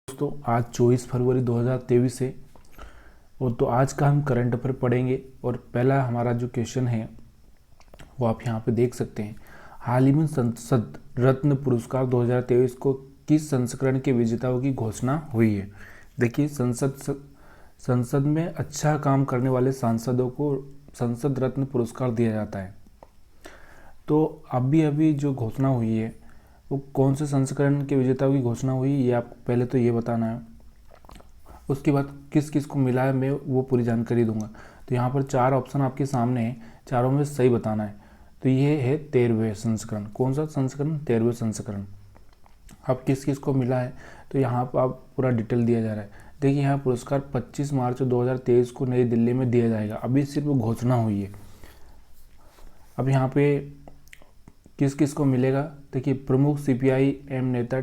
दोस्तों आज 24 फरवरी 2023 है और तो आज का हम करंट अफेयर पढ़ेंगे। और पहला हमारा जो क्वेश्चन है वो आप यहाँ पे देख सकते हैं। हाल ही में संसद रत्न पुरस्कार 2023 को किस संस्करण के विजेताओं की घोषणा हुई है। देखिए, संसद में अच्छा काम करने वाले सांसदों को संसद रत्न पुरस्कार दिया जाता है। तो अभी अभी जो घोषणा हुई है वो कौन से संस्करण के विजेताओं की घोषणा हुई, ये आपको पहले तो ये बताना है। उसके बाद किस किस को मिला है मैं वो पूरी जानकारी दूंगा। तो यहाँ पर 4 ऑप्शन आपके सामने हैं, चारों में सही बताना है। तो ये है 13वें संस्करण। कौन सा संस्करण? 13वें संस्करण। अब किस किस को मिला है तो यहाँ पर आप पूरा डिटेल दिया जा रहा है। देखिए, यहाँ पुरस्कार 25 मार्च 2023 को नई दिल्ली में दिया जाएगा। अभी सिर्फ घोषणा हुई है। अब यहाँ पे किस किस को मिलेगा? देखिए, प्रमुख सीपीआई-एम नेता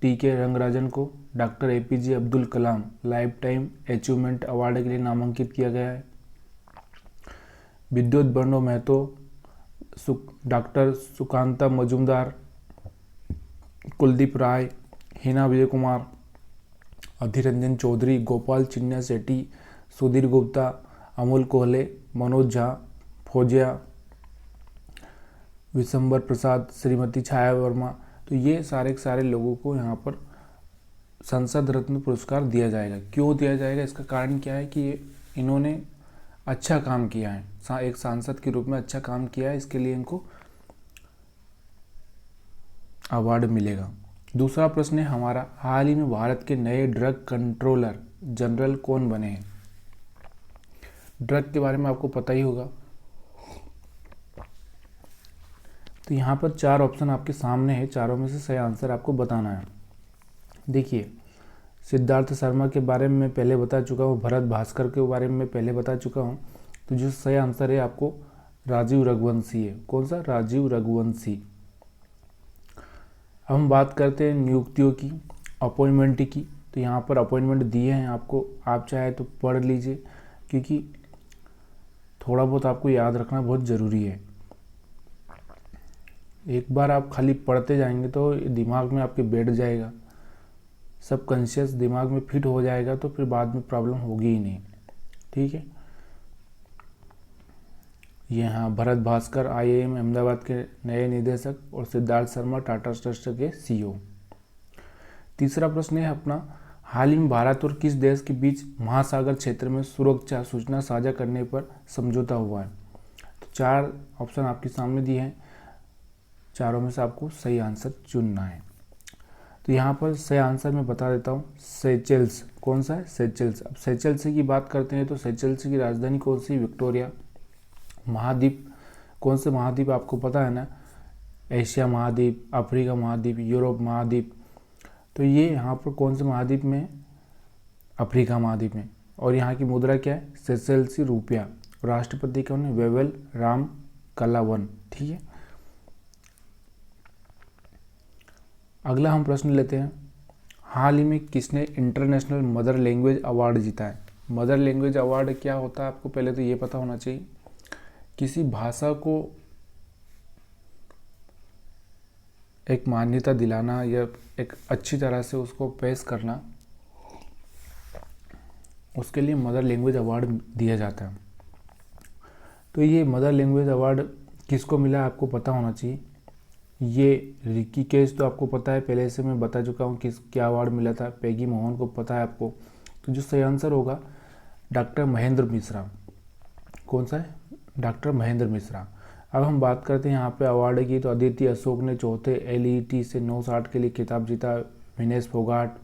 टी.के. रंगराजन को doctor APJ Abdul Kalam life time achievement award के लिए नामांकित किया गया है। विद्युत बर्णो महतो, डॉक्टर सुकांता मजूमदार, कुलदीप राय, हिना विजय कुमार, अधीर रंजन चौधरी, गोपाल चिन्या सेठी, सुधीर गुप्ता, अमोल कोहले, मनोज झा, फौजिया, विशंबर प्रसाद, श्रीमती छाया वर्मा। तो ये सारे के सारे लोगों को यहाँ पर संसद रत्न पुरस्कार दिया जाएगा। क्यों दिया जाएगा? इसका कारण क्या है कि इन्होंने अच्छा काम किया है, एक सांसद के रूप में अच्छा काम किया है, इसके लिए इनको अवार्ड मिलेगा। दूसरा प्रश्न है हमारा, हाल ही में भारत के नए ड्रग कंट्रोलर जनरल कौन बने हैं? ड्रग के बारे में आपको पता ही होगा। तो यहाँ पर 4 ऑप्शन आपके सामने है, चारों में से सही आंसर आपको बताना है। देखिए, सिद्धार्थ शर्मा के बारे में मैं पहले बता चुका हूँ, भरत भास्कर के बारे में मैं पहले बता चुका हूँ। तो जो सही आंसर है आपको राजीव रघुवंशी है। कौन सा? राजीव रघुवंशी। अब हम बात करते हैं नियुक्तियों की, अपॉइंटमेंट की। तो यहाँ पर अपॉइंटमेंट दिए हैं आपको, आप चाहे तो पढ़ लीजिए, क्योंकि थोड़ा बहुत आपको याद रखना बहुत ज़रूरी है। एक बार आप खाली पढ़ते जाएंगे तो दिमाग में आपके बैठ जाएगा, सब कॉन्शियस दिमाग में फिट हो जाएगा, तो फिर बाद में प्रॉब्लम होगी ही नहीं। ठीक है। ये हाँ, भरत भास्कर आईआईएम अहमदाबाद के नए निदेशक और सिद्धार्थ शर्मा टाटा ट्रस्ट के सीईओ। तीसरा प्रश्न है अपना, हाल ही में भारत और किस देश के बीच महासागर क्षेत्र में सुरक्षा सूचना साझा करने पर समझौता हुआ है? तो 4 ऑप्शन आपके सामने दिए हैं, चारों में से आपको सही आंसर चुनना है। तो यहाँ पर सही आंसर मैं बता देता हूँ, सेचेल्स। कौन सा है? सेचेल्स। अब सेचेल्स की बात करते हैं तो सेचेल्स की राजधानी कौन सी? विक्टोरिया। महाद्वीप, कौन से महाद्वीप आपको पता है ना? एशिया महाद्वीप, अफ्रीका महाद्वीप, यूरोप महाद्वीप। तो ये यहाँ पर कौन से महाद्वीप में? अफ्रीका महाद्वीप में। और यहाँ की मुद्रा क्या है? सेचेल्सी रुपया। राष्ट्रपति कौन है? वेवेल राम कलावन। ठीक है। अगला हम प्रश्न लेते हैं, हाल ही में किसने इंटरनेशनल मदर लैंग्वेज अवार्ड जीता है? मदर लैंग्वेज अवार्ड क्या होता है आपको पहले तो ये पता होना चाहिए। किसी भाषा को एक मान्यता दिलाना या एक अच्छी तरह से उसको पेश करना, उसके लिए मदर लैंग्वेज अवार्ड दिया जाता है। तो ये मदर लैंग्वेज अवार्ड किसको मिला आपको पता होना चाहिए। ये रिकी केस तो आपको पता है, पहले से मैं बता चुका हूँ किस क्या अवार्ड मिला था। पैगी मोहन को पता है आपको। तो जो सही आंसर होगा डॉक्टर महेंद्र मिश्रा। कौन सा है? डॉक्टर महेंद्र मिश्रा। अब हम बात करते हैं यहाँ पे अवार्ड की। तो अदिति अशोक ने चौथे एलईटी से 960 के लिए खिताब जीता। विनेश फोगाट,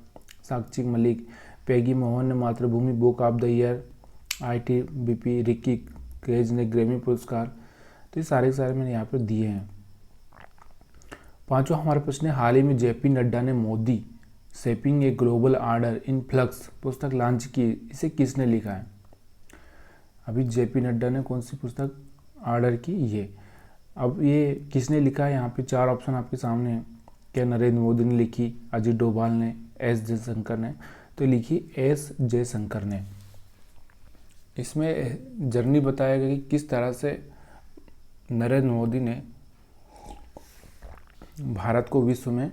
साक्षी मलिक, पैगी मोहन ने Mathrubhumi book of the year, ITBP, Ricky Kej ने ग्रैमी पुरस्कार। तो ये सारे मैंने यहाँ पर दिए हैं। पांचवा हमारा प्रश्न है, हाल ही में JP नड्डा ने Modi shaping a global order in flux पुस्तक लॉन्च की। इसे किसने लिखा है? अभी JP नड्डा ने कौन सी पुस्तक ऑर्डर की? ये अब ये किसने लिखा है? यहाँ पे 4 ऑप्शन आपके सामने हैं। क्या नरेंद्र मोदी ने लिखी, अजीत डोभाल ने, S जयशंकर ने? तो लिखी S जयशंकर ने। इसमें जर्नी बताया गया कि किस तरह से नरेंद्र मोदी ने भारत को विश्व में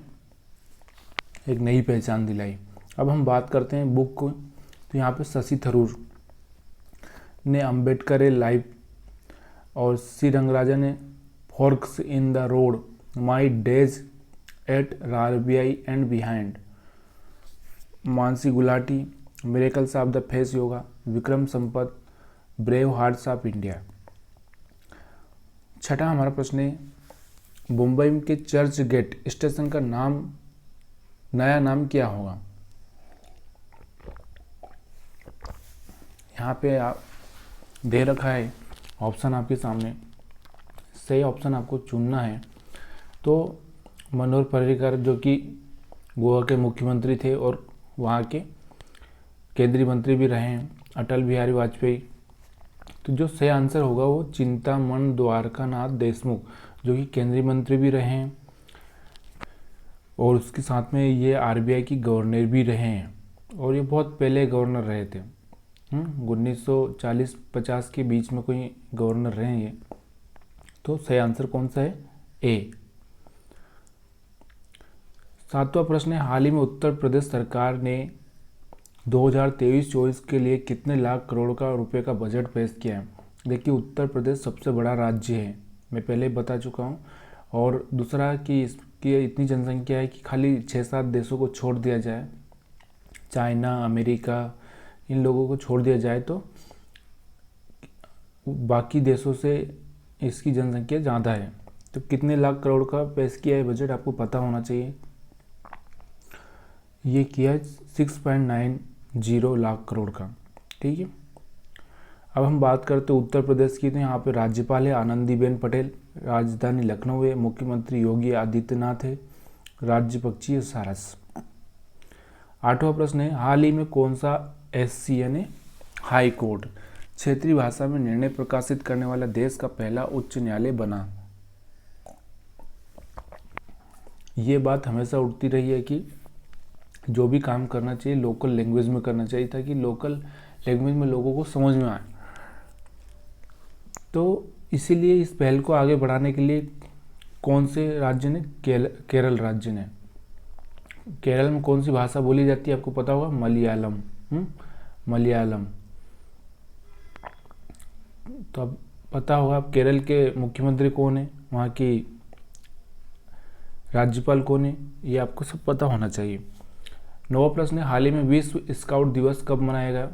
एक नई पहचान दिलाई। अब हम बात करते हैं बुक को, तो यहाँ पे शशि थरूर ने अम्बेडकर ए लाइफ और सी रंगराजन ने forks in the road, my days at RBI and behind, Mansi Gulati miracles of the face yoga, Vikram Sampath brave hearts of India. छठा हमारा प्रश्न है मुंबई के चर्च गेट स्टेशन का नया नाम क्या होगा। यहाँ पे आप दे रखा है ऑप्शन आपके सामने, सही ऑप्शन आपको चुनना है। तो मनोहर पर्रिकर जो कि गोवा के मुख्यमंत्री थे और वहाँ के केंद्रीय मंत्री भी रहे हैं, अटल बिहारी वाजपेयी, तो जो सही आंसर होगा वो चिंतामण द्वारकानाथ देशमुख, जो कि केंद्रीय मंत्री भी रहे हैं और उसके साथ में ये आरबीआई की गवर्नर भी रहे हैं, और ये बहुत पहले गवर्नर रहे थे। 1940-50 के बीच में कोई गवर्नर रहे हैं ये। तो सही आंसर कौन सा है? ए। सातवां प्रश्न है हाल ही में उत्तर प्रदेश सरकार ने 2023-24 के लिए कितने लाख करोड़ का रुपए का बजट पेश किया है। देखिए उत्तर प्रदेश सबसे बड़ा राज्य है, मैं पहले बता चुका हूँ। और दूसरा कि इसकी इतनी जनसंख्या है कि खाली 6-7 देशों को छोड़ दिया जाए, चाइना, अमेरिका, इन लोगों को छोड़ दिया जाए तो बाकी देशों से इसकी जनसंख्या ज़्यादा है। तो कितने लाख करोड़ का पेश किया है बजट, आपको पता होना चाहिए। ये किया 6.90 लाख करोड़ का, ठीक है। अब हम बात करते हैं उत्तर प्रदेश की, तो यहाँ पे राज्यपाल है आनंदीबेन पटेल, राजधानी लखनऊ है, मुख्यमंत्री योगी आदित्यनाथ है, राज्य पक्षी है सारस। आठवां प्रश्न है हाल ही में कौन सा एससी यानी हाई कोर्ट क्षेत्रीय भाषा में निर्णय प्रकाशित करने वाला देश का पहला उच्च न्यायालय बना। ये बात हमेशा उठती रही है कि जो भी काम करना चाहिए लोकल लैंग्वेज में करना चाहिए ताकि लोकल लैंग्वेज में लोगों को समझ में आए। तो इसीलिए इस पहल को आगे बढ़ाने के लिए कौन से राज्य ने, केरल राज्य ने, केरल में कौन सी भाषा बोली जाती है आपको पता होगा? मलयालम। मलयालम। तो अब पता होगा आप केरल के मुख्यमंत्री कौन है, वहाँ की राज्यपाल कौन है, ये आपको सब पता होना चाहिए। नौवां प्रश्न है हाल ही में विश्व स्काउट दिवस कब मनाया गया।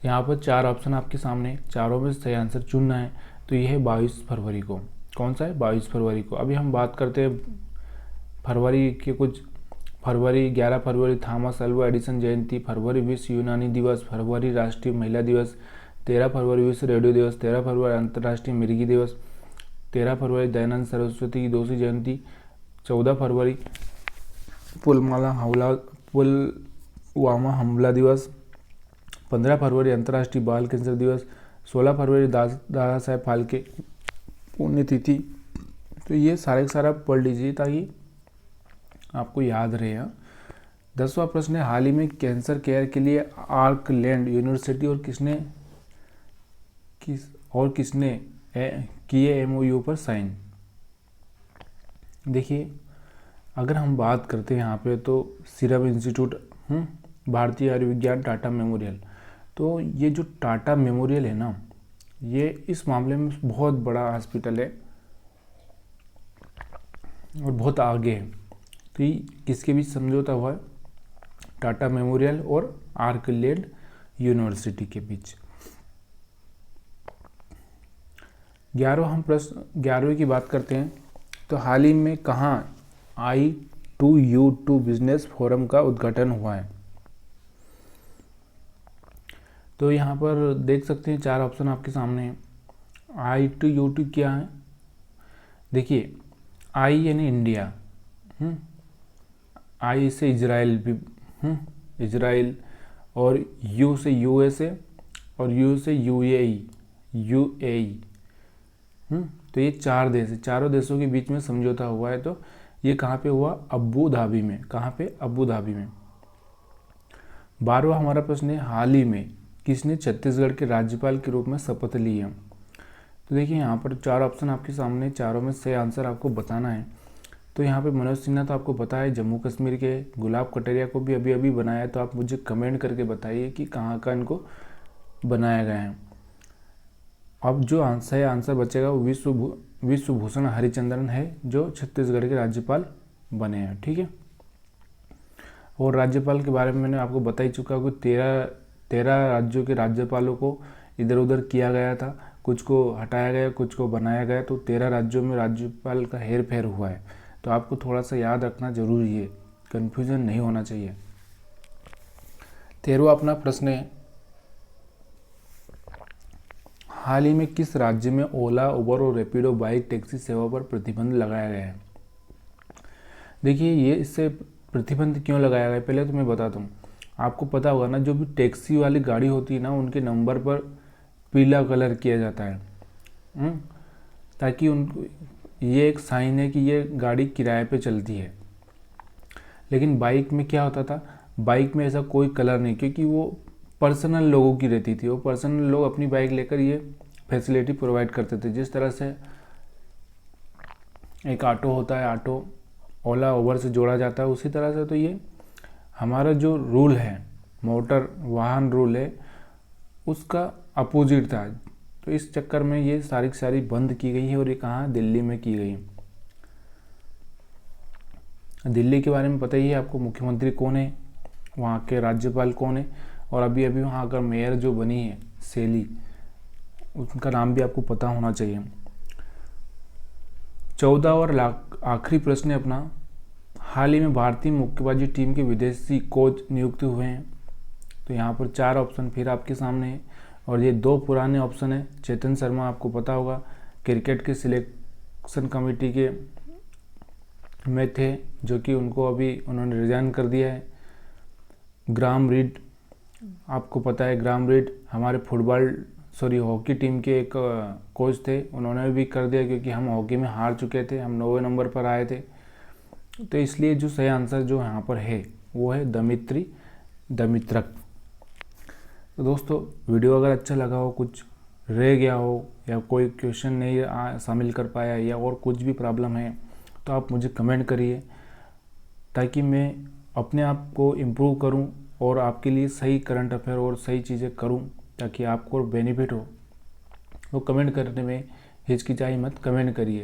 यहाँ पर 4 ऑप्शन आपके सामने, चारों में सही आंसर चुनना है। तो यह है 22 फरवरी को। कौन सा है? 22 फरवरी को। अभी हम बात करते हैं फरवरी के कुछ। 11 फरवरी थॉमस अल्वा एडिसन जयंती, फरवरी विश्व यूनानी दिवस, फरवरी राष्ट्रीय महिला दिवस, 13 फरवरी विश्व रेडियो दिवस, 13 फरवरी अंतर्राष्ट्रीय मिर्गी दिवस, 13 फरवरी दयानंद सरस्वती की 200वीं जयंती, 14 फरवरी पुलवामा हमला दिवस, 15 फरवरी अंतर्राष्ट्रीय बाल कैंसर दिवस, 16 फरवरी दादा साहेब फाल्के पुण्यतिथि। तो ये सारा पढ़ लीजिए ताकि आपको याद रहे। 10वां प्रश्न है हाल ही में कैंसर केयर के लिए ऑकलैंड यूनिवर्सिटी और किसने किए एमओयू पर साइन। देखिए अगर हम बात करते हैं यहाँ पे तो serum institute, Bharatiya Ayurvigyan, Tata memorial. तो ये जो टाटा मेमोरियल है ना, ये इस मामले में बहुत बड़ा हॉस्पिटल है और बहुत आगे है। तो ये किसके बीच समझौता हुआ है? टाटा मेमोरियल और ऑकलैंड यूनिवर्सिटी के बीच। 11वीं की बात करते हैं तो हाल ही में कहाँ I2U2 बिजनेस फोरम का उद्घाटन हुआ है। तो यहाँ पर देख सकते हैं 4 ऑप्शन आपके सामने हैं। I2U2 क्या है? देखिए I यानी इंडिया, I से इजराइल भी, इजराइल, और U से USA और U से UAE। तो ये 4 देश है, चारों देशों के बीच में समझौता हुआ है। तो ये कहाँ पे हुआ? अबू धाबी में। कहाँ पे? अबू धाबी में। 12वां हमारा प्रश्न है हाल ही में किसने छत्तीसगढ़ के राज्यपाल के रूप में शपथ ली है। तो देखिए यहाँ पर 4 ऑप्शन आपके सामने, चारों में सही आंसर आपको बताना है। तो यहाँ पे मनोज सिन्हा तो आपको पता है जम्मू कश्मीर के, गुलाब कटरिया को भी अभी अभी बनाया है। तो आप मुझे कमेंट करके बताइए कि कहाँ का इनको बनाया गया है। अब जो आंसर बचेगा वो विश्वभूषण हरिचंद्रन है, जो छत्तीसगढ़ के राज्यपाल बने हैं। ठीक है, और राज्यपाल के बारे में मैंने आपको बता ही चुका कि 13 राज्यों के राज्यपालों को इधर उधर किया गया था, कुछ को हटाया गया, कुछ को बनाया गया। तो 13 राज्यों में राज्यपाल का हेर फेर हुआ है। तो आपको थोड़ा सा याद रखना जरूरी है, कन्फ्यूजन नहीं होना चाहिए। 13वां अपना प्रश्न है, हाल ही में किस राज्य में ओला, उबर और रैपिडो बाइक टैक्सी सेवा पर प्रतिबंध लगाया गया है? देखिए, ये इससे प्रतिबंध क्यों लगाया गया है पहले तो मैं बताता हूँ। आपको पता होगा ना, जो भी टैक्सी वाली गाड़ी होती है ना, उनके नंबर पर पीला कलर किया जाता है, ताकि उनको ये एक साइन है कि ये गाड़ी किराए पे चलती है। लेकिन बाइक में क्या होता था, बाइक में ऐसा कोई कलर नहीं, क्योंकि वो पर्सनल लोगों की रहती थी। वो पर्सनल लोग अपनी बाइक लेकर ये फैसिलिटी प्रोवाइड करते थे। जिस तरह से एक ऑटो होता है, ऑटो ओला उबर से जोड़ा जाता है, उसी तरह से तो ये हमारा जो रूल है, मोटर वाहन रूल है, उसका अपोजिट था। तो इस चक्कर में ये सारी की सारी बंद की गई है। और ये कहाँ, दिल्ली में की गई। दिल्ली के बारे में पता ही है आपको, मुख्यमंत्री कौन है, वहाँ के राज्यपाल कौन है, और अभी अभी वहाँ का मेयर जो बनी है शैली, उनका नाम भी आपको पता होना चाहिए। 14 और आखिरी प्रश्न है अपना, हाल ही में भारतीय मुक्केबाजी टीम के विदेशी कोच नियुक्त हुए हैं। तो यहाँ पर 4 ऑप्शन फिर आपके सामने है, और ये 2 पुराने ऑप्शन है। चेतन शर्मा आपको पता होगा, क्रिकेट के सिलेक्शन कमेटी के में थे, जो कि उनको अभी उन्होंने रिजाइन कर दिया है। ग्राम रीड आपको पता है, ग्राम रीड हमारे हॉकी टीम के एक कोच थे, उन्होंने भी कर दिया, क्योंकि हम हॉकी में हार चुके थे, हम 9वें नंबर पर आए थे। तो इसलिए जो सही आंसर जो यहाँ पर है वो है दमित्रक। तो दोस्तों, वीडियो अगर अच्छा लगा हो, कुछ रह गया हो, या कोई क्वेश्चन नहीं शामिल कर पाया, या और कुछ भी प्रॉब्लम है, तो आप मुझे कमेंट करिए, ताकि मैं अपने आप को इम्प्रूव करूं और आपके लिए सही करंट अफेयर और सही चीज़ें करूं, ताकि आपको बेनिफिट हो। तो कमेंट करने में हिचकिचाई मत, कमेंट करिए।